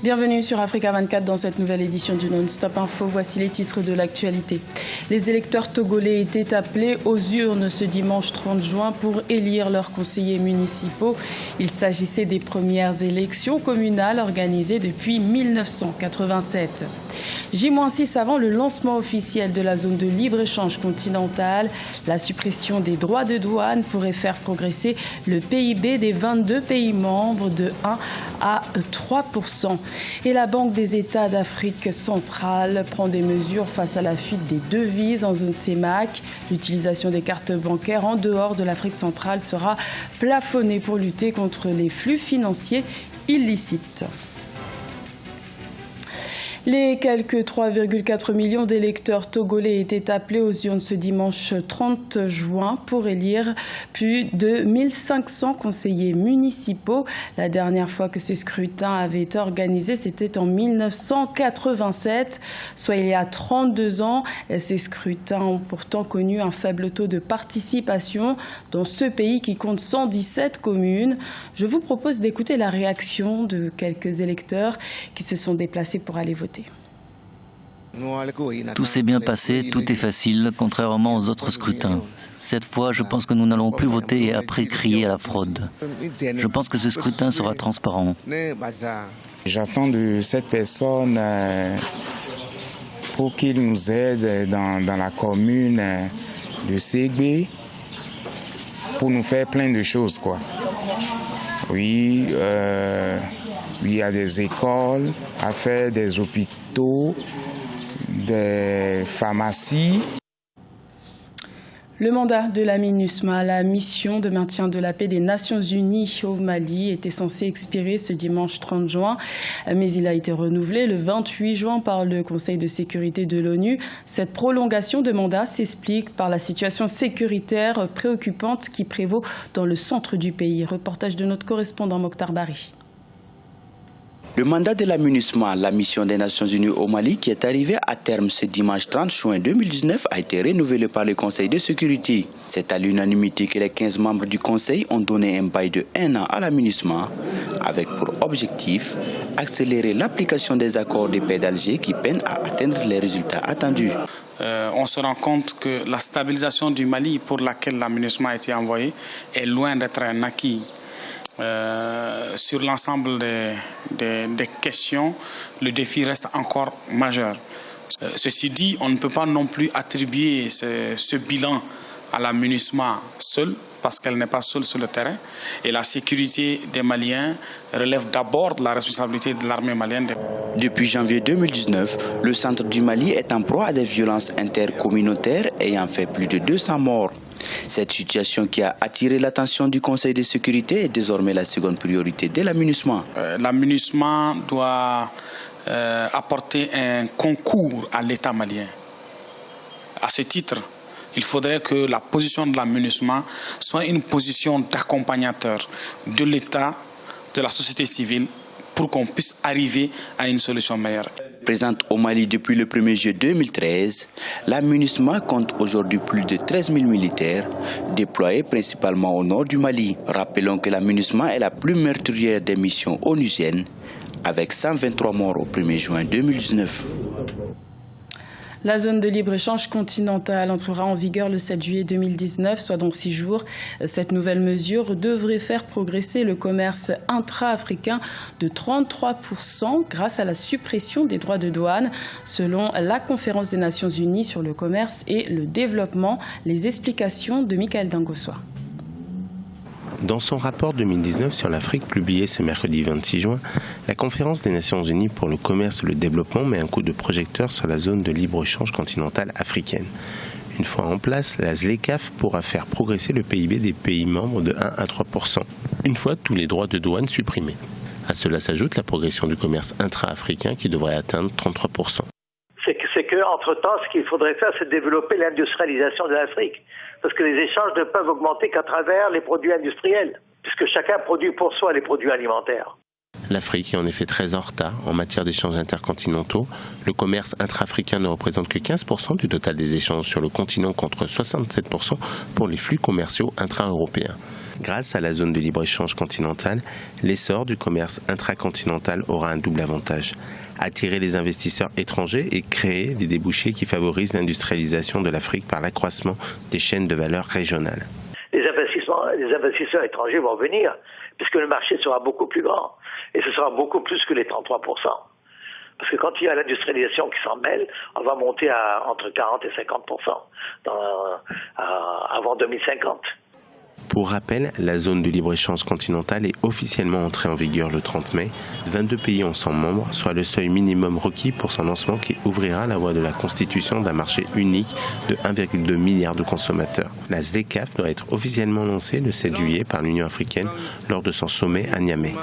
Bienvenue sur Africa 24 dans cette nouvelle édition du Non-Stop Info. Voici les titres de l'actualité. Les électeurs togolais étaient appelés aux urnes ce dimanche 30 juin pour élire leurs conseillers municipaux. Il s'agissait des premières élections communales organisées depuis 1987. J-6 avant le lancement officiel de la zone de libre-échange continentale, la suppression des droits de douane pourrait faire progresser le PIB des 22 pays membres de 1 à 3%. Et la Banque des États d'Afrique centrale prend des mesures face à la fuite des devises en zone CEMAC. L'utilisation des cartes bancaires en dehors de l'Afrique centrale sera plafonnée pour lutter contre les flux financiers illicites. Les quelques 3,4 millions d'électeurs togolais étaient appelés aux urnes ce dimanche 30 juin pour élire plus de 1500 conseillers municipaux. La dernière fois que ces scrutins avaient été organisés, c'était en 1987, soit il y a 32 ans. Ces scrutins ont pourtant connu un faible taux de participation dans ce pays qui compte 117 communes. Je vous propose d'écouter la réaction de quelques électeurs qui se sont déplacés pour aller voter. Tout s'est bien passé, tout est facile, contrairement aux autres scrutins. Cette fois, je pense que nous n'allons plus voter et après crier à la fraude. Je pense que ce scrutin sera transparent. J'attends de cette personne pour qu'il nous aide dans la commune de Ségbe pour nous faire plein de choses, quoi. Oui, il y a des écoles à faire, des hôpitaux, des pharmacies. Le mandat de la MINUSMA, la mission de maintien de la paix des Nations Unies au Mali, était censé expirer ce dimanche 30 juin, mais il a été renouvelé le 28 juin par le Conseil de sécurité de l'ONU. Cette prolongation de mandat s'explique par la situation sécuritaire préoccupante qui prévaut dans le centre du pays. Reportage de notre correspondant Mokhtar Bari. Le mandat de la MINUSMA, la mission des Nations Unies au Mali, qui est arrivé à terme ce dimanche 30 juin 2019, a été renouvelé par le Conseil de sécurité. C'est à l'unanimité que les 15 membres du Conseil ont donné un bail de 1 an à la MINUSMA, avec pour objectif accélérer l'application des accords de paix d'Alger qui peinent à atteindre les résultats attendus. On se rend compte que la stabilisation du Mali, pour laquelle la MINUSMA a été envoyée, est loin d'être un acquis. Sur l'ensemble des questions, le défi reste encore majeur. Ceci dit, on ne peut pas non plus attribuer ce bilan à la MINUSMA seule, parce qu'elle n'est pas seule sur le terrain. Et la sécurité des Maliens relève d'abord de la responsabilité de l'armée malienne. Depuis janvier 2019, le centre du Mali est en proie à des violences intercommunautaires ayant fait plus de 200 morts. Cette situation qui a attiré l'attention du Conseil de sécurité est désormais la seconde priorité de la MINUSMA. La MINUSMA doit apporter un concours à l'État malien. À ce titre, il faudrait que la position de la MINUSMA soit une position d'accompagnateur de l'État, de la société civile, pour qu'on puisse arriver à une solution meilleure. Présente au Mali depuis le 1er juillet 2013, la MINUSMA compte aujourd'hui plus de 13 000 militaires, déployés principalement au nord du Mali. Rappelons que la MINUSMA est la plus meurtrière des missions onusiennes, avec 123 morts au 1er juin 2019. La zone de libre-échange continentale entrera en vigueur le 7 juillet 2019, soit dans 6 jours. Cette nouvelle mesure devrait faire progresser le commerce intra-africain de 33% grâce à la suppression des droits de douane, selon la Conférence des Nations Unies sur le commerce et le développement. Les explications de Michael Dangossoa. Dans son rapport 2019 sur l'Afrique, publié ce mercredi 26 juin, la Conférence des Nations Unies pour le commerce et le développement met un coup de projecteur sur la zone de libre-échange continentale africaine. Une fois en place, la ZLECAf pourra faire progresser le PIB des pays membres de 1 à 3%, une fois tous les droits de douane supprimés. À cela s'ajoute la progression du commerce intra-africain qui devrait atteindre 33%. C'est qu'entre-temps, ce qu'il faudrait faire, c'est développer l'industrialisation de l'Afrique. Parce que les échanges ne peuvent augmenter qu'à travers les produits industriels, puisque chacun produit pour soi les produits alimentaires. L'Afrique est en effet très en retard en matière d'échanges intercontinentaux. Le commerce intra-africain ne représente que 15% du total des échanges sur le continent contre 67% pour les flux commerciaux intra-européens. Grâce à la zone de libre-échange continentale, l'essor du commerce intracontinental aura un double avantage. Attirer les investisseurs étrangers et créer des débouchés qui favorisent l'industrialisation de l'Afrique par l'accroissement des chaînes de valeur régionales. Les investisseurs étrangers vont venir, puisque le marché sera beaucoup plus grand. Et ce sera beaucoup plus que les 33%. Parce que quand il y a l'industrialisation qui s'en mêle, on va monter à entre 40 et 50% avant 2050. Pour rappel, la zone de libre-échange continentale est officiellement entrée en vigueur le 30 mai. 22 pays en sont membres, soit le seuil minimum requis pour son lancement qui ouvrira la voie de la constitution d'un marché unique de 1,2 milliard de consommateurs. La ZLECAf doit être officiellement lancée le 7 juillet par l'Union africaine lors de son sommet à Niamey.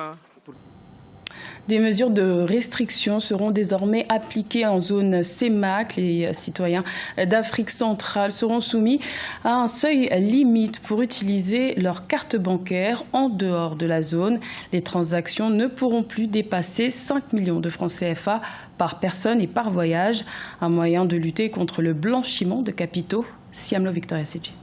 Des mesures de restriction seront désormais appliquées en zone CEMAC. Les citoyens d'Afrique centrale seront soumis à un seuil limite pour utiliser leur carte bancaire en dehors de la zone. Les transactions ne pourront plus dépasser 5 millions de francs CFA par personne et par voyage. Un moyen de lutter contre le blanchiment de capitaux. Siamlo Victoria Seji.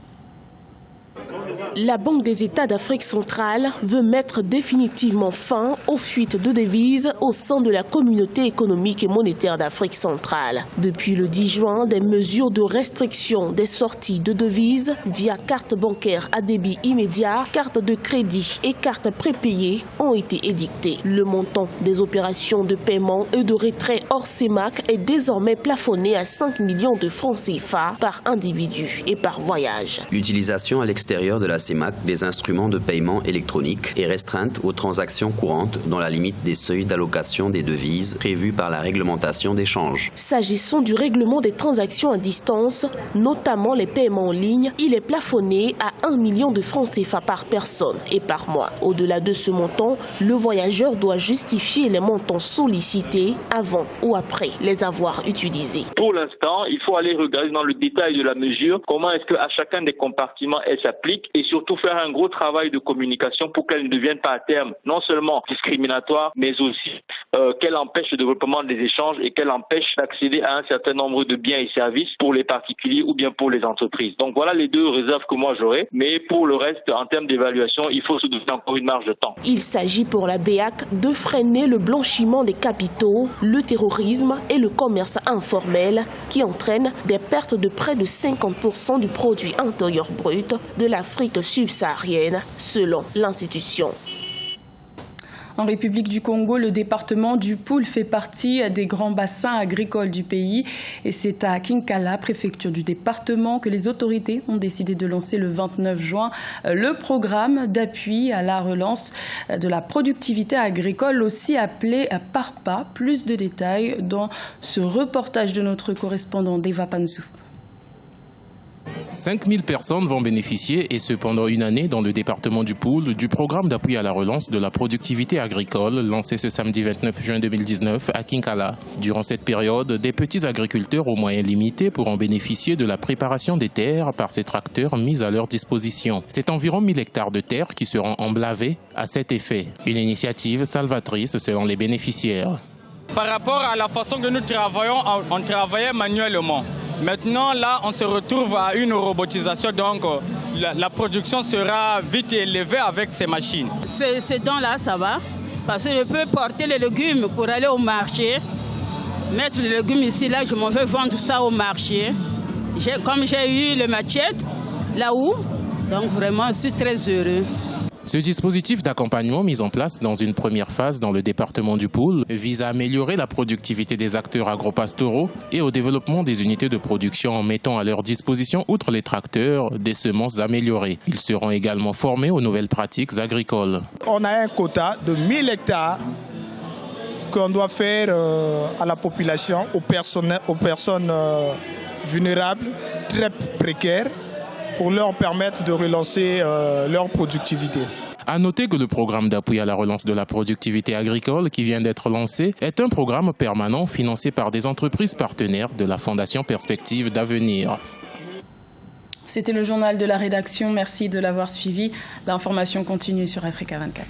La Banque des États d'Afrique centrale veut mettre définitivement fin aux fuites de devises au sein de la communauté économique et monétaire d'Afrique centrale. Depuis le 10 juin, des mesures de restriction des sorties de devises via carte bancaire à débit immédiat, carte de crédit et carte prépayée ont été édictées. Le montant des opérations de paiement et de retrait hors CEMAC est désormais plafonné à 5 millions de francs CFA par individu et par voyage. L'utilisation à l'extérieur de la CEMAC des instruments de paiement électronique est restreinte aux transactions courantes dans la limite des seuils d'allocation des devises prévus par la réglementation d'échange. S'agissant du règlement des transactions à distance, notamment les paiements en ligne, il est plafonné à 1 million de francs CFA par personne et par mois. Au-delà de ce montant, le voyageur doit justifier les montants sollicités avant ou après les avoir utilisés. Pour l'instant, il faut aller regarder dans le détail de la mesure comment est-ce qu'à chacun des compartiments elle s'applique et surtout faire un gros travail de communication pour qu'elle ne devienne pas à terme non seulement discriminatoire, mais aussi qu'elle empêche le développement des échanges et qu'elle empêche d'accéder à un certain nombre de biens et services pour les particuliers ou bien pour les entreprises. Donc voilà les deux réserves que moi j'aurais, mais pour le reste, en termes d'évaluation, il faut se donner encore une marge de temps. Il s'agit pour la BEAC de freiner le blanchiment des capitaux, le terrorisme et le commerce informel qui entraînent des pertes de près de 50% du produit intérieur brut de l'Afrique subsaharienne, selon l'institution. En République du Congo, le département du Poul fait partie des grands bassins agricoles du pays. Et c'est à Kinkala, préfecture du département, que les autorités ont décidé de lancer le 29 juin le programme d'appui à la relance de la productivité agricole, aussi appelé PARPA. Plus de détails dans ce reportage de notre correspondant Deva Panzou. 5000 personnes vont bénéficier, et ce pendant une année dans le département du Poul, du programme d'appui à la relance de la productivité agricole lancé ce samedi 29 juin 2019 à Kinkala. Durant cette période, des petits agriculteurs aux moyens limités pourront bénéficier de la préparation des terres par ces tracteurs mis à leur disposition. C'est environ 1000 hectares de terres qui seront emblavés à cet effet. Une initiative salvatrice selon les bénéficiaires. Par rapport à la façon que nous travaillons, on travaillait manuellement. Maintenant, là, on se retrouve à une robotisation, donc la production sera vite élevée avec ces machines. Ces dons-là, ça va, parce que je peux porter les légumes pour aller au marché, mettre les légumes ici, là, je m'en vais vendre ça au marché. Comme j'ai eu le machette, là-haut, donc vraiment, je suis très heureux. Ce dispositif d'accompagnement mis en place dans une première phase dans le département du Poul vise à améliorer la productivité des acteurs agropastoraux et au développement des unités de production en mettant à leur disposition, outre les tracteurs, des semences améliorées. Ils seront également formés aux nouvelles pratiques agricoles. On a un quota de 1000 hectares qu'on doit faire à la population, aux personnes vulnérables, très précaires, pour leur permettre de relancer leur productivité. À noter que le programme d'appui à la relance de la productivité agricole qui vient d'être lancé est un programme permanent financé par des entreprises partenaires de la Fondation Perspective d'Avenir. C'était le journal de la rédaction. Merci de l'avoir suivi. L'information continue sur Africa 24.